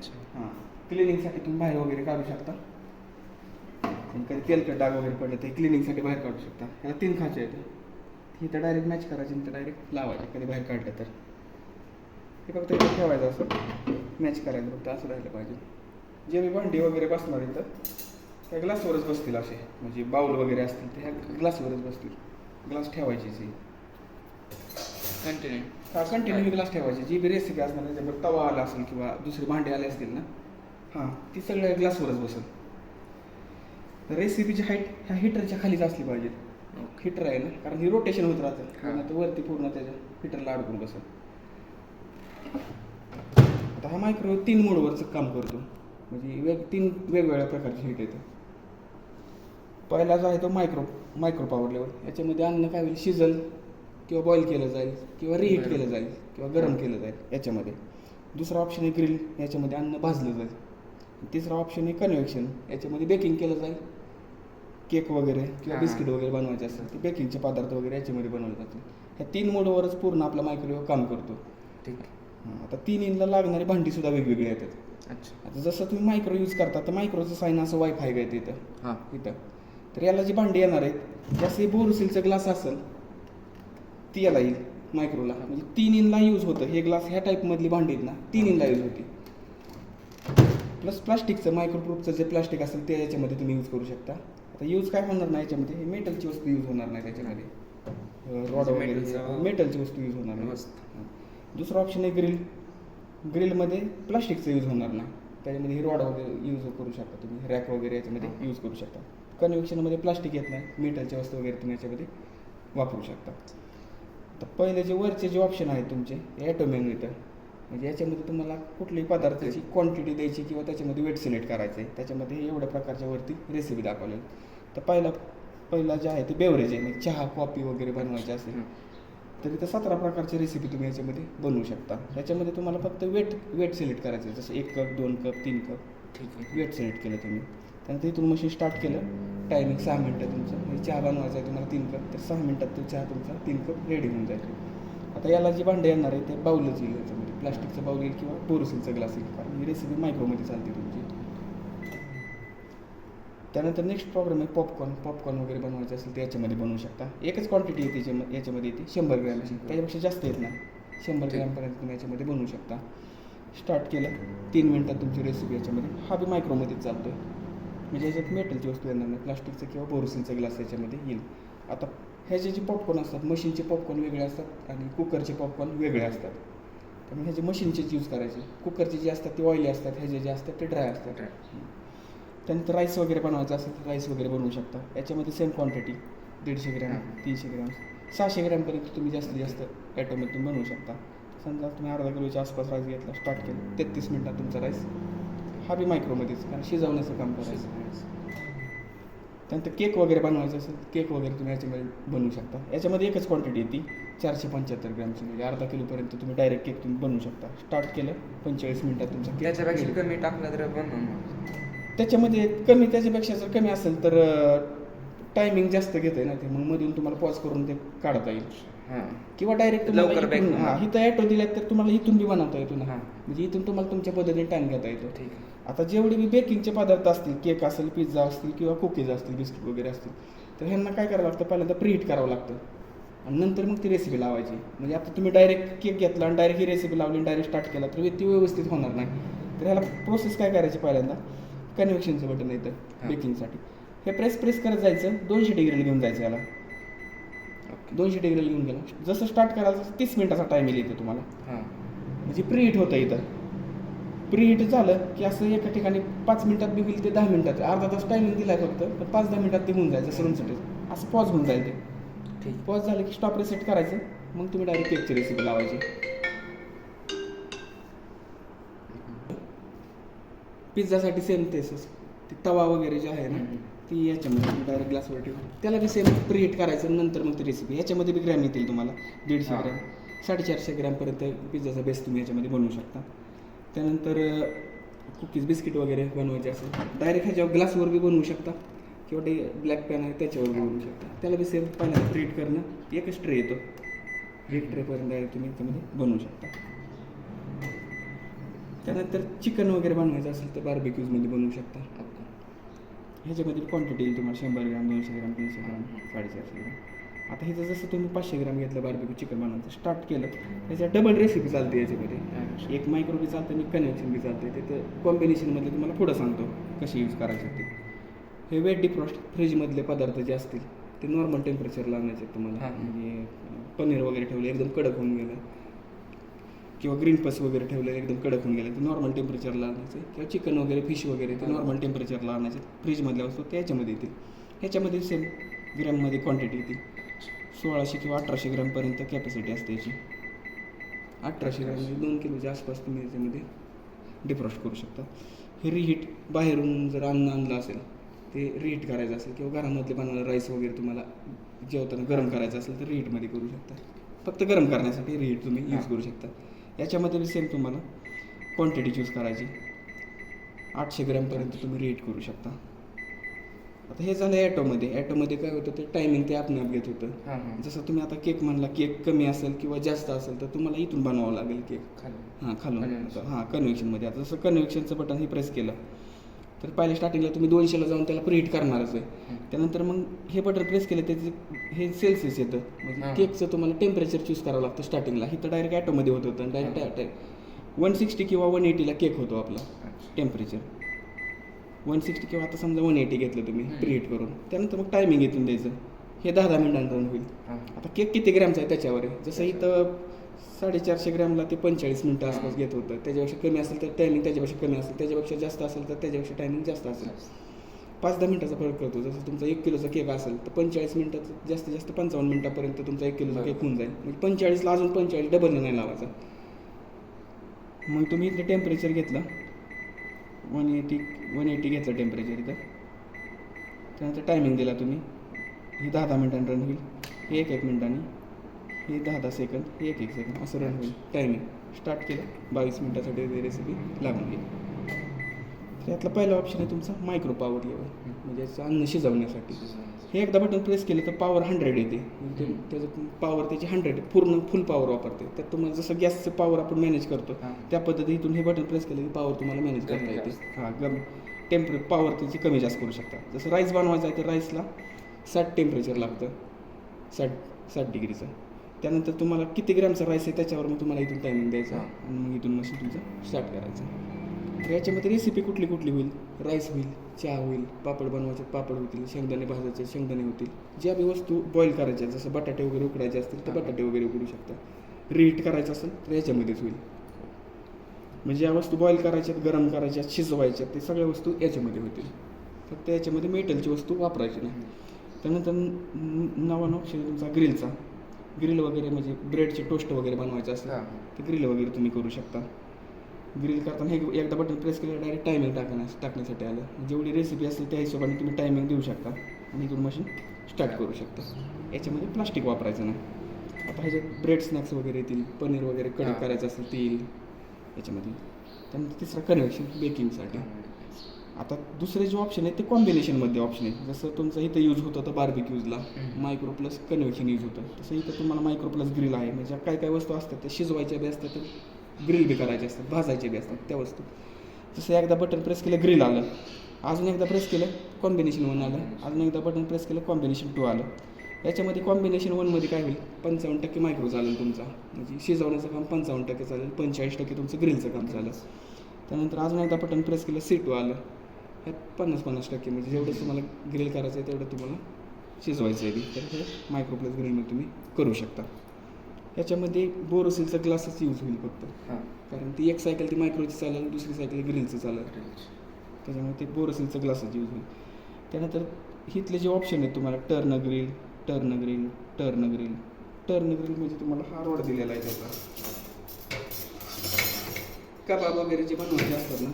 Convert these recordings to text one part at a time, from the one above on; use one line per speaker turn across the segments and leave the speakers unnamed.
अच्छा.
हां, क्लिनिंगसाठी तुम्ही बाहेर वगैरे काढू शकता. आणि कधी तेलकट डाग वगैरे पडले ते क्लिनिंगसाठी बाहेर काढू शकता. ह्याला 3 खाचे आहेत. इथं डायरेक्ट मॅच करायची, इथं डायरेक्ट लावायचे कधी बाहेर काढलं तर. हे फक्त इथं ठेवायचं असं मॅच करायचं, फक्त असं राहिलं पाहिजे. जे मी भांडी वगैरे बसणार इथं त्या ग्लासवरच बसतील असे, म्हणजे बाऊल वगैरे असतील ते ह्या ग्लासवरच बसतील. ग्लास ठेवायचीच ही.
कंटिन्यू.
कंटिन्यू ग्लास ठेवायची. जी बी रेसिपी असणार त्याच्यावर तवा आला असेल किंवा दुसरे भांडे आले असतील ना, हां, ती सगळ्या ग्लासवरच बसेल. तर रेसिपीची हाईट ह्या हिटरच्या खालीच असली पाहिजे. हिटर आहे ना, कारण ही रोटेशन होत राहतं आणि आता वरती पूर्ण त्याच्या हिटरला अडकून बसेल. आता हा मायक्रोवेव्ह 3 मोडवरचं काम करतो, म्हणजे 3 वेगवेगळ्या प्रकारची हीट येते. पहिला जो आहे तो मायक्रो पॉवर लेवल. याच्यामध्ये अन्न काय होईल, शिजल किंवा बॉईल केलं जाईल किंवा रिहीट केलं जाईल किंवा गरम केलं जाईल याच्यामध्ये. दुसरा ऑप्शन आहे ग्रिल, याच्यामध्ये अन्न भाजलं जाईल. तिसरा ऑप्शन आहे कन्व्हेक्शन, याच्यामध्ये बेकिंग केलं जाईल. केक वगैरे किंवा बिस्किट वगैरे बनवायचे असेल ते बेकिंगचे पदार्थ वगैरे याच्यामध्ये बनवले जातील. ह्या 3 मोडवरच पूर्ण आपला मायक्रोवेव्ह काम करतो.
ठीक.
आता 3 इंचला लागणारी भांडीसुद्धा वेगवेगळी येतात.
अच्छा.
आता जसं तुम्ही मायक्रो यूज करता तर मायक्रोचं साईन असं वायफाय घेतं इथं.
हां.
इथं तर याला जी भांडी येणार आहेत जास्त बोरोसिलचं ग्लास असेल ती याला येईल मायक्रोला. म्हणजे 3 इंचला यूज होतं हे ग्लास. ह्या टाईपमधली भांडी आहेत ना 3 इंचला यूज होती. प्लस प्लास्टिकचं मायक्रोप्रूफचं जे प्लास्टिक असेल ते याच्यामध्ये तुम्ही यूज करू शकता. आता यूज काय होणार नाही याच्यामध्ये, हे मेटलची वस्तू यूज होणार नाही त्याच्यामध्ये. रॉड वगैरे मेटलची वस्तू यूज होणार नाही. दुसरा ऑप्शन आहे ग्रिल. ग्रिलमध्ये प्लास्टिकचं यूज होणार नाही. त्याच्यामध्ये हे रॉड वगैरे यूज करू शकता तुम्ही, रॅक वगैरे याच्यामध्ये यूज करू शकता. कन्व्हेक्शनमध्ये प्लास्टिक येत नाही, मेटलच्या वस्तू वगैरे तुम्ही याच्यामध्ये वापरू शकता. तर पहिले जे वरचे जे ऑप्शन आहेत तुमचे ॲटोमॅनोमीटर, म्हणजे याच्यामध्ये तुम्हाला कुठल्याही पदार्थाची क्वांटिटी द्यायची किंवा त्याच्यामध्ये वेट सिलेक्ट करायचं आहे. त्याच्यामध्ये एवढ्या प्रकारच्या वरती रेसिपी दाखवलेली. तर पहिला जे आहे ते बेवरेज आहे, म्हणजे चहा कॉफी वगैरे बनवायचे असेल तर इथं 17 प्रकारची रेसिपी तुम्ही याच्यामध्ये बनवू शकता. याच्यामध्ये तुम्हाला फक्त वेट सिलेक्ट करायचं आहे, जसं 1 कप 2 कप 3 कप.
ठीक आहे.
वेट सिलेक्ट केलं तुम्ही, त्यानंतर इथून मशीन स्टार्ट केलं. टायमिंग 6 मिनटं तुमचं, म्हणजे चहा बनवायचा आहे तुम्हाला 3 कप, तर 6 मिनटात तो चहा तुमचा 3 कप रेडी होऊन जाईल. आता याला जी भांडे येणार आहे ते बाऊलच येईल याच्यामध्ये, प्लास्टिकचं बाऊल येईल किंवा बोरोसिलचा ग्लास येईल, कारण ही रेसिपी मायक्रोमध्ये चालते तुमची. त्यानंतर नेक्स्ट प्रॉब्लेम आहे पॉपकॉर्न वगैरे बनवायचं असेल तर याच्यामध्ये बनवू शकता. एकच क्वांटिटी येते याच्यामध्ये येते 100 ग्रॅमची, त्याच्यापेक्षा जास्त येत नाही. 100 ग्रॅमपर्यंत तुम्ही याच्यामध्ये बनवू शकता. स्टार्ट केलं 3 मिनटात तुमची रेसिपी याच्यामध्ये. हा बी मायक्रोमध्येच चालतो आहे, म्हणजे याच्यात मेटलची वस्तू येणार नाही, प्लास्टिकचं किंवा बोरोसिलचा ग्लास याच्यामध्ये येईल. आता ह्याचे जे पॉपकॉर्न असतात, मशीनचे पॉपकॉर्न वेगळे असतात आणि कुकरचे पॉपकॉर्न वेगळे असतात. त्यामुळे ह्याचे मशीनचेच यूज करायचे. कुकरचे जे असतात ते ऑइली असतात, ह्याचे जे असतात ते ड्राय असतात. त्यानंतर राईस वगैरे बनवायचं असेल तर राईस वगैरे बनवू शकता. याच्यामध्ये सेम क्वांटिटी 150 ग्रॅम 300 ग्रॅम 600 ग्रॅमपर्यंत तुम्ही जास्तीत जास्त ॲटोमॅटिक बनवू शकता. समजा तुम्ही अर्धा किलोच्या आसपास राईस घेतला, स्टार्ट केलं 33 मिनटात तुमचा राईस. हा बी मायक्रोमध्येच, कारण शिजवण्याचं काम करायचं. त्यानंतर केक वगैरे बनवायचं असेल केक वगैरे तुम्ही याच्यामध्ये बनवू शकता. याच्यामध्ये एकच क्वांटिटी येते 475 ग्रॅमची, म्हणजे अर्धा किलोपर्यंत तुम्ही डायरेक्ट केक तुम्ही बनवू शकता. स्टार्ट केलं 45 मिनटात तुमचा केक.
त्याच्यापेक्षा कमी टाकलं तर बनवून
त्याच्यामध्ये त्याच्यापेक्षा जर कमी असेल तर टायमिंग जास्त घेतं आहे ना ते, मग मधून तुम्हाला पॉज करून ते काढता येईल.
हां.
किंवा डायरेक्ट
लवकर
इथं ॲटो दिल्यात तर तुम्हाला इथून बी बनवता येतो ना. म्हणजे इथून तुम्हाला तुमच्या पद्धतीने टाईम घेता येतो.
ठीक.
आता जेवढे बी बेकिंगचे पदार्थ असतील, केक असेल, पिझ्झा असतील किंवा कुकीज असतील, बिस्किट वगैरे असतील, तर ह्यांना काय करावं लागतं, पहिल्यांदा प्रीहीट करावं लागतं आणि नंतर मग ती रेसिपी लावायची. म्हणजे आता तुम्ही डायरेक्ट केक घेतला आणि डायरेक्ट ही रेसिपी लावली आणि डायरेक्ट स्टार्ट केला तर ती व्यवस्थित होणार नाही. तर ह्याला प्रोसेस काय करायची, पहिल्यांदा कन्व्हेक्शनचं बटन येतं बेकिंगसाठी, हे प्रेस करत जायचं. 200 डिग्रीला घेऊन जायचं याला. 200 डिग्रीला घेऊन गेला, जसं स्टार्ट करायचं 30 मिनिटाचा टाईम येईल इथं तुम्हाला. म्हणजे प्रीहीट होतं इथं. प्रीहीट झालं की असं एका ठिकाणी 5 मिनिटात बी होईल ते 10 मिनिटात, अर्धा तास टायमिंग दिला आहे फक्त, पण 5-10 मिनिटात ते होऊन जायचं सरूनसाठी. असं पॉज होऊन जाईल ते.
ठीक.
पॉज झालं की स्टॉप रिसेट करायचं, मग तुम्ही डायरेक्ट केकची रेसिपी लावायची. पिझ्झासाठी सेम तेच ते तवा वगैरे जे आहे ना ती याच्यामध्ये डायरेक्ट ग्लासवर ठेवून त्याला बी सेम प्रीहीट करायचं. नंतर मग ती रेसिपी याच्यामध्ये बी ग्रॅम येतील तुम्हाला 150 ग्रॅम 450 ग्रॅमपर्यंत पिझ्झाचा बेस तुम्ही याच्यामध्ये बनवू शकता. त्यानंतर कुकीज बिस्किट वगैरे बनवायचे असेल डायरेक्ट ह्याच्यावर ग्लासवर बी बनवू शकता किंवा ते ब्लॅक पॅन आहे त्याच्यावर बी बनवू शकता. त्याला बी सेम पहिल्यांदा प्रीहीट करणं, एकच ट्रे येतो, 1 ट्रेपर्यंत तुम्ही याच्यामध्ये बनवू शकता. त्यानंतर चिकन वगैरे बनवायचं असेल तर बार्बिक्यूजमध्ये बनवू शकता.
ओके.
ह्याच्यामध्ये क्वांटिटी येईल तुम्हाला 100 ग्राम, 200 ग्राम, 300 ग्राम, 450 ग्राम. आता ह्याचं जसं तुम्ही 500 ग्राम घेतलं बार्बिक्यू चिकन बनवायचं स्टार्ट केलं त्याच्यात डबल रेसिपी चालते याच्यामध्ये. एक मायक्रो बी चालतं आणि कन्व्हेक्शन बी चालते. तिथं कॉम्बिनेशनमध्ये तुम्हाला पुढं सांगतो कशी यूज करायचे ते. हे वेट डिफ्रॉस्ट फ्रीजमधले पदार्थ जे असतील ते नॉर्मल टेम्परेचरला आणायचे तुम्हाला. म्हणजे पनीर वगैरे ठेवलं एकदम कडक होऊन गेलं किंवा ग्रीन पस वगैरे ठेवलं एकदम कडक होऊन गेलं ते नॉर्मल टेम्परेचरला आणायचं. किंवा चिकन वगैरे फिश वगैरे ते नॉर्मल टेम्परेचरला आणायचे. फ्रीजमधल्या वस्तू त्याच्यामध्ये येतील. ह्याच्यामध्ये सेम ग्रॅममध्ये क्वांटिटी येते. 1600 किंवा 1800 ग्रामपर्यंत कॅपॅसिटी असते याची. 1800 ग्राम म्हणजे 2 किलोच्या आसपास तुम्ही याच्यामध्ये डिफ्रॉस्ट करू शकता. हे रिहीट बाहेरून जर अन्न आणलं असेल ते रिहीट करायचं असेल किंवा घरामधले बनवलेलं राईस वगैरे तुम्हाला जेवताना गरम करायचं असेल तर रिहीटमध्ये करू शकता. फक्त गरम करण्यासाठी रिहीट तुम्ही यूज करू शकता. याच्यामध्ये बी सेम तुम्हाला क्वांटिटी चूज करायची. 800 ग्रॅमपर्यंत तुम्ही रिहीट करू शकता. आता हे झालं ॲटोमध्ये काय होतं ते टायमिंग ते आपण घेत होतं. जसं तुम्ही आता केक म्हणला केक कमी असेल किंवा जास्त असेल तर तुम्हाला इथून बनवावं लागेल केक. खालून कन्व्हेक्शनमध्ये. आता जसं कन्व्हेक्शनचं बटन हे प्रेस केलं तर पहिले स्टार्टिंगला तुम्ही 200ला जाऊन त्याला प्रीहीट करणारच आहे. त्यानंतर मग हे बटन प्रेस केलं त्याचे हे सेल्सियस येतं. म्हणजे केकचं तुम्हाला टेम्परेचर चूज करावं लागतं स्टार्टिंगला. इथं डायरेक्ट ॲटोमध्ये होत होतं. डायरेक्ट 160 किंवा 180ला केक होतो आपला टेम्परेचर. 160 किंवा आता समजा 180 घेतलं तुम्ही प्रीहीट करून. त्यानंतर मग टायमिंग येतून द्यायचं. हे 10 मिनिटांनी रन होईल. आता केक किती ग्रॅमचा आहे त्याच्यावर आहे. जसं इथं 450 ग्रॅमला ते 45 मिनिटं आसपास घेत होतं. त्याच्यापेक्षा कमी असेल तर टायमिंग त्याच्यापेक्षा कमी असेल. त्याच्यापेक्षा जास्त असेल तर त्याच्यापेक्षा टायमिंग जास्त असेल. 5-10 मिनिटाचा फरक करतो. जसं तुमचा 1 किलोचा केक असेल तर 45 मिनिटाचं जास्तीत जास्त 55 मिनिटापर्यंत तुमचा 1 किलोचा केक होऊन जाईल. म्हणजे 45ला अजून 45 डबलने नाही लावायचा. मग तुम्ही इथलं टेम्परेचर घेतलं 180 घेतलं टेम्परेचर इथं. त्यानंतर टायमिंग दिला तुम्ही. हे 10 मिनिटांनी रन होईल. हे 1 मिनिटांनी. हे 10 सेकंद. हे 1 सेकंद असं रन होईल. टायमिंग स्टार्ट केलं 22 मिनिटासाठी रेसिपी लागून गेली. त्यातला पहिला ऑप्शन आहे तुमचा मायक्रो पॉवर लेवल. म्हणजे याचं अन्न शिजवण्यासाठी. हे एकदा बटन प्रेस केलं तर पॉवर 100 येते. म्हणजे त्याचं पॉवर त्याची 100 फुल पॉवर वापरते. त्यात तुम्हाला जसं गॅसचं पॉवर आपण मॅनेज करतो त्या पद्धतीतून हे बटन प्रेस केलं की पॉवर तुम्हाला मॅनेज करता येते. पॉवर त्याची कमी जास्त करू शकता. जसं राईस बनवायचं आहे तर राईसला 60 टेम्परेचर लागतं. 60 डिग्रीचं. त्यानंतर तुम्हाला किती ग्रॅमचा राईस आहे त्याच्यावर मग तुम्हाला इथून टायमिंग द्यायचा आणि मग इथून मशीन तुमचं स्टार्ट करायचं. तर याच्यामध्ये रेसिपी कुठली होईल. राईस होईल, चहा होईल, पापड बनवायचे पापड होतील, शेंगदाणे भाजायचे शेंगदाणे होतील. ज्या बी वस्तू बॉईल करायच्या जसं बटाटे वगैरे उकडायचे असतील तर बटाटे वगैरे उकडू शकता. रिहीट करायचं असेल तर याच्यामध्येच होईल. म्हणजे या वस्तू बॉईल करायच्यात, गरम करायच्यात, शिजवायच्यात ते सगळ्या वस्तू याच्यामध्ये होतील. फक्त याच्यामध्ये मेटलची वस्तू वापरायची नाही. त्यानंतर नवा ऑप्शन तुमचा ग्रिलचा. ग्रिल वगैरे म्हणजे ब्रेडचे टोस्ट वगैरे बनवायचे असेल तर ग्रिल वगैरे तुम्ही करू शकता. ग्रिल करताना हे एकदा बटन प्रेस केलं डायरेक्ट टायमिंग टाकण्यासाठी आलं. जेवढी रेसिपी असेल त्या हिशोबाने तुम्ही टायमिंग देऊ शकता आणि इथून मशीन स्टार्ट करू शकता. याच्यामध्ये प्लास्टिक वापरायचं नाही. आता ह्याच्यात ब्रेड स्नॅक्स वगैरे येतील, पनीर वगैरे कडक करायचं असेल ते येईल याच्यामध्ये. त्यानंतर तिसरा कन्व्हेक्शन बेकिंगसाठी. आता दुसरे जे ऑप्शन आहे ते कॉम्बिनेशनमध्ये ऑप्शन आहे. जसं तुमचं इथं यूज होतं तर बार्बिक्यूजला मायक्रो प्लस कन्व्हेक्शन यूज होतं. तसं इथं तुम्हाला मायक्रो प्लस ग्रिल आहे. म्हणजे काय वस्तू असतात त्या शिजवायच्या बी असतात तर ग्रिल बी करायचे असतात, भाजायचे बी असतात त्या वस्तू. जसं एकदा बटन प्रेस केलं ग्रिल आलं. अजून एकदा प्रेस केलं कॉम्बिनेशन 1 आलं. अजून एकदा बटन प्रेस केलं कॉम्बिनेशन 2 आलं. याच्यामध्ये कॉम्बिनेशन 1मध्ये काय होईल 55% मायक्रो चालेल तुमचा. म्हणजे शिजवण्याचं काम 55% चालेल. 45% तुमचं ग्रिलचं काम चालेल. त्यानंतर अजून एकदा बटन प्रेस केलं C2 आलं. ह्यात 50% म्हणजे जेवढं तुम्हाला ग्रिल करायचं आहे तेवढं तुम्हाला शिजवायचं आहे. तर हे मायक्रो प्लस ग्रिलमध्ये तुम्ही करू शकता. याच्यामध्ये बोरोसिलचा ग्लासच यूज होईल फक्त. कारण ती एक सायकल ती मायक्रोची चालेल, दुसरी सायकल ग्रिलचं चालेल. त्याच्यामुळे ते बोरोसिलचा ग्लासच यूज होईल. त्यानंतर इथले जे ऑप्शन आहेत तुम्हाला टर्न ग्रिल म्हणजे तुम्हाला हा रॉड दिलेला आहे त्याचा. कबाब वगैरे जे बनवायचे असतात ना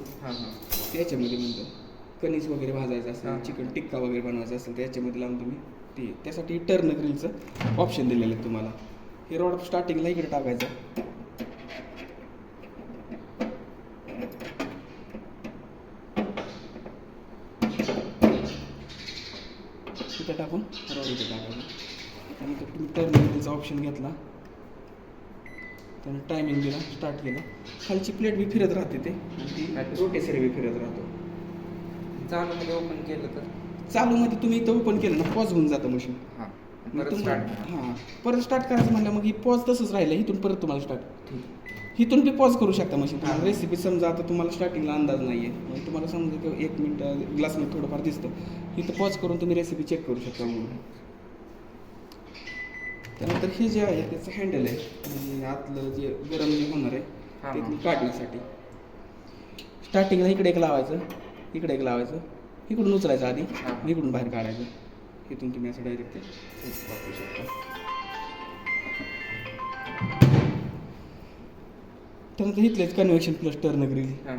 त्याच्यामध्ये म्हणतात. कणीस वगैरे भाजायचं असेल, चिकन टिक्का वगैरे बनवायचं असेल तर याच्यामध्ये लावून तुम्ही ते त्यासाठी टर्न ग्रिलचं ऑप्शन दिलेलं आहे तुम्हाला. हे रॉड स्टार्टिंगला इकडे टाकायचं. इथं टाकून रॉड इथे टाकायचं. त्यानंतर तुम्ही टर्न ग्रिलचा ऑप्शन घेतला त्यानं टायमिंग दिला, स्टार्ट केलं. खालची प्लेट बी फिरत राहते ते आणि ती रोटेसरी बी फिरत राहतो.
चालूमध्ये ओपन केलं तर
चालूमध्ये तुम्ही इथं ओपन केलं ना पॉज होऊन जातं मशीन.
हां परत स्टार्ट.
हां परत स्टार्ट करायचं म्हणलं मग ही पॉज तसंच राहिलं, इथून परत तुम्हाला स्टार्ट.
ठीक.
इथून बी पॉज करू शकता मशीन. तुम्हाला
हां.
रेसिपी समजा आता तुम्हाला स्टार्टिंगला अंदाज नाही आहे, म्हणजे तुम्हाला समजा की 1 मिनिट ग्लासमध्ये थोडंफार दिसतं, इथं पॉज करून तुम्ही रेसिपी चेक करू शकता म्हणून. त्यानंतर हे जे आहे त्याचं हँडल आहे, म्हणजे आतलं जे गरम जे होणार आहे
हां,
ते
हां.
काढण्यासाठी. स्टार्टिंगला इकडे एक लावायचं, इकडे एक लावायचं, इकडून उचलायचं आधी,
हां.
इकडून बाहेर काढायचं. इथून तुम्ही असं डायरेक्ट ते वापरू शकता. त्यानंतर इथलेच कन्व्हेक्शन प्लस टर्न ग्रिल.
हां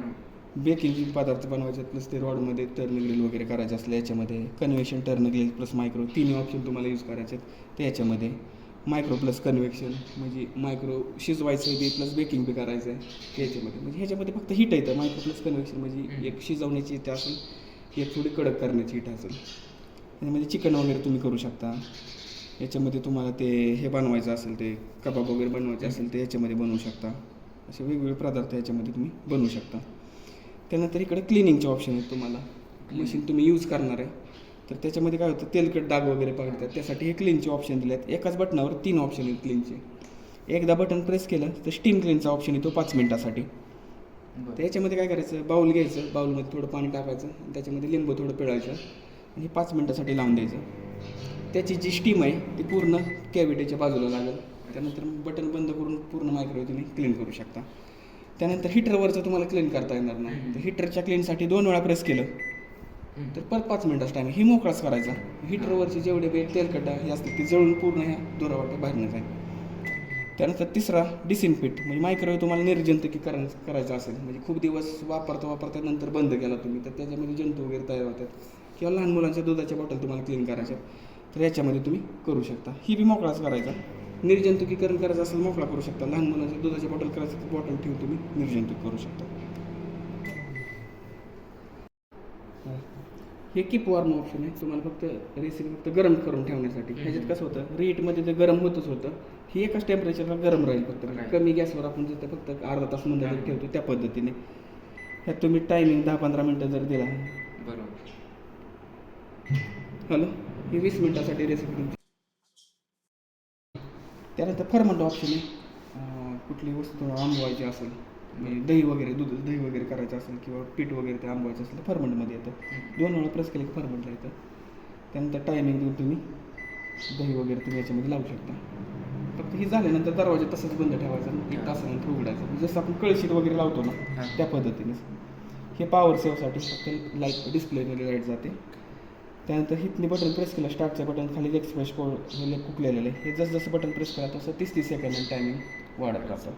बेकिंग पदार्थ बनवायचे प्लस ते रॉडमध्ये टर्न ग्रिल वगैरे करायचे असलं याच्यामध्ये. Convection turn grill plus micro तिन्ही ऑप्शन तुम्हाला यूज करायचे आहेत ते याच्यामध्ये. मायक्रो प्लस कन्व्हेक्शन म्हणजे मायक्रो शिजवायचं बी प्लस बेकिंग बी करायचं आहे ते याच्यामध्ये. म्हणजे ह्याच्यामध्ये फक्त हीट येतं. मायक्रो प्लस कन्व्हेक्शन म्हणजे एक शिजवण्याची हीट असेल, एक थोडी कडक करण्याची हीट असेल. त्याच्यामध्ये चिकन वगैरे तुम्ही करू शकता. याच्यामध्ये तुम्हाला ते हे बनवायचं असेल, ते कबाब वगैरे बनवायचे असेल ते याच्यामध्ये बनवू शकता. असे वेगवेगळे पदार्थ याच्यामध्ये तुम्ही बनवू शकता. त्यानंतर इकडे क्लिनिंगचे ऑप्शन आहेत तुम्हाला. मशीन तुम्ही यूज करणार आहे तर त्याच्यामध्ये काय होतं, तेलकट डाग वगैरे पडतात, त्यासाठी हे क्लीनचे ऑप्शन दिले आहेत. एकाच बटनावर 3 ऑप्शन आहेत क्लीनचे. एकदा बटन प्रेस केलं तर स्टीम क्लीनचा ऑप्शन येतो 5 मिनिटासाठी. तर याच्यामध्ये काय करायचं, बाऊल घ्यायचं, बाऊलमध्ये थोडं पाणी टाकायचं, त्याच्यामध्ये लिंबू थोडं पिळायचं आणि 5 मिनिटासाठी लावून द्यायचं. त्याची जी स्टीम आहे ती पूर्ण कॅव्हिटीच्या बाजूला लागेल. त्यानंतर बटन बंद करून पूर्ण मायक्रोवेव्ह तुम्ही क्लीन करू शकता. त्यानंतर हिटरवरचं तुम्हाला क्लीन करता येणार नाही. तर हिटरच्या क्लीनसाठी 2 वेळा प्रेस केलं तर परत 5 मिनिटाचा टाईम ही मोकळाच करायचा. हिटरवरचे जेवढे बे तेलकट हे असतील ते जळून पूर्ण ह्या दोरावाट्या बाहेर न जाईल. त्यानंतर तिसरा डिसइन्फेक्ट म्हणजे मायक्रोवेव्ह तुम्हाला निर्जंतुकीकरण करायचं असेल, म्हणजे खूप दिवस वापरता नंतर बंद केला तुम्ही तर त्याच्यामध्ये जंतू वगैरे तयार होतात, किंवा लहान मुलांच्या दुधाच्या बॉटल तुम्हाला क्लीन करायच्या तर याच्यामध्ये तुम्ही करू शकता. ही बी मोकळाच करायचा. निर्जंतुकीकरण करायचं असेल मोकळा करू शकता. लहान मुलांच्या दुधाच्या बॉटल करायचं बॉटल ठेवून तुम्ही निर्जंतुक करू शकता. हे कीप वॉर्म ऑप्शन आहे तुम्हाला फक्त रेसिपी फक्त गरम करून ठेवण्यासाठी. ह्याच्यात कसं होतं, रीटमध्ये ते गरम होतच होतं, ही एकाच टेम्परेचरला गरम राहील फक्त. कमी गॅसवर आपण जिथं फक्त अर्धा तास मंद जर ठेवतो त्या पद्धतीने. ह्यात तुम्ही टायमिंग 10-15 मिनटं जर दिला,
बरोबर.
हॅलो, ही 20 मिनटासाठी रेसिपी तुमची. त्यानंतर फर्मंट ऑप्शन आहे. कुठली वस्तू आंबवायची असेल, म्हणजे दही वगैरे करायचं असेल किंवा पीठ वगैरे ते आंबवायचं असेल तर फर्मंटमध्ये येतं. 2 वेळा प्रेस केलं की फर्मंटला येतं. त्यानंतर टायमिंग देऊन तुम्ही दही वगैरे तुम्ही याच्यामध्ये लावू शकता. फक्त ही झाल्यानंतर दरवाजा तसंच बंद ठेवायचा, 1 तासानंतर उघडायचं, जसं आपण कळशीत वगैरे लावतो ना त्या पद्धतीने. हे पॉवर सेव्हसाठी फक्त लाईट डिस्प्लेमध्ये लाईट जाते. त्यानंतर हिथनी बटन प्रेस केलं, स्टार्टचं बटन खाली एक्सप्रेस कोड हे कुकलेलं आहे, हे जसं बटन प्रेस करा तसं 30-30 सेकंद टायमिंग वाढत राहतं.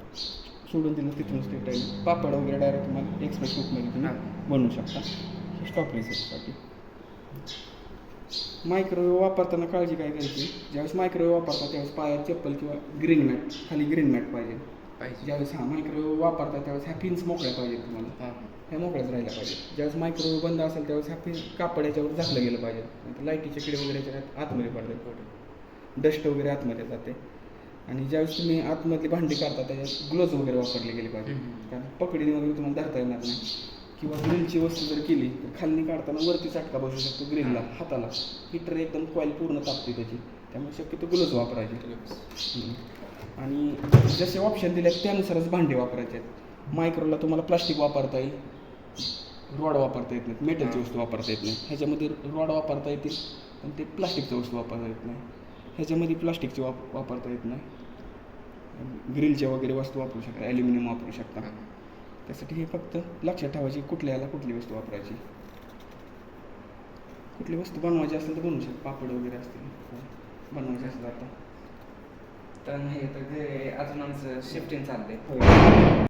सोडून दिलं तिथूनच ते टाईम. पापड वगैरे डायरेक्ट तुम्हाला एक्सप्रेस कुकमध्ये तुम्ही बनवू शकता. स्टॉप रेसिपीसाठी. मायक्रोवेव्ह वापरताना काळजी काय करायची, ज्यावेळेस मायक्रोवेव्ह वापरता त्यावेळेस पायात चप्पल किंवा ग्रीन मॅट, खाली ग्रीन मॅट पाहिजे. ज्यावेळेस मायक्रोवेव्ह वापरता त्यावेळेस ह्या पिन्स मोकळ्या पाहिजेत तुम्हाला, ह्या मोकळ्याच राहिल्या पाहिजे. ज्यावेळेस मायक्रोवेव्ह बंद असेल त्यावेळेस ह्या पिन कापड याच्यावर झाकलं गेलं पाहिजे, नाही लाईटीचे किडे वगैरे याच्यात आतमध्ये पडतात, डस्ट वगैरे आतमध्ये जाते. आणि ज्यावेळेस तुम्ही आतमधली भांडी काढता त्याच्यात ग्लोव्ज वगैरे वापरले गेले पाहिजे, कारण पकडीने वगैरे तुम्हाला धरता येणार नाही. किंवा ग्रिलची वस्तू जर केली तर खालनी काढताना वरती चटका बसू शकतो ग्रिलला, हाताला. हिटर एकदम कॉईल पूर्ण तापते त्याची, त्यामुळे शक्यतो ग्लोव्ज वापरायचे. आणि जसे ऑप्शन दिले आहेत त्यानुसारच भांडे वापरायचे आहेत. मायक्रोला तुम्हाला प्लास्टिक वापरता येईल, रॉड वापरता येत नाहीत, मेटलची वस्तू वापरता येत नाही. ह्याच्यामध्ये रॉड वापरता येतील पण ते प्लास्टिकची वस्तू वापरता येत नाही. ह्याच्यामध्ये प्लास्टिकची वापरता येत नाही. ग्रिलच्या वगैरे वस्तू वापरू शकता, ॲल्युमिनियम वापरू शकता. त्यासाठी हे फक्त लक्षात ठेवायची कुठल्याला कुठली वस्तू वापरायची. कुठली वस्तू बनवायची असेल तर बनवू शकता. पापड वगैरे असतील बनवायचे असतात आता
तर नाही तर ते अजून आमचं शिफ्टिंग चाललंय.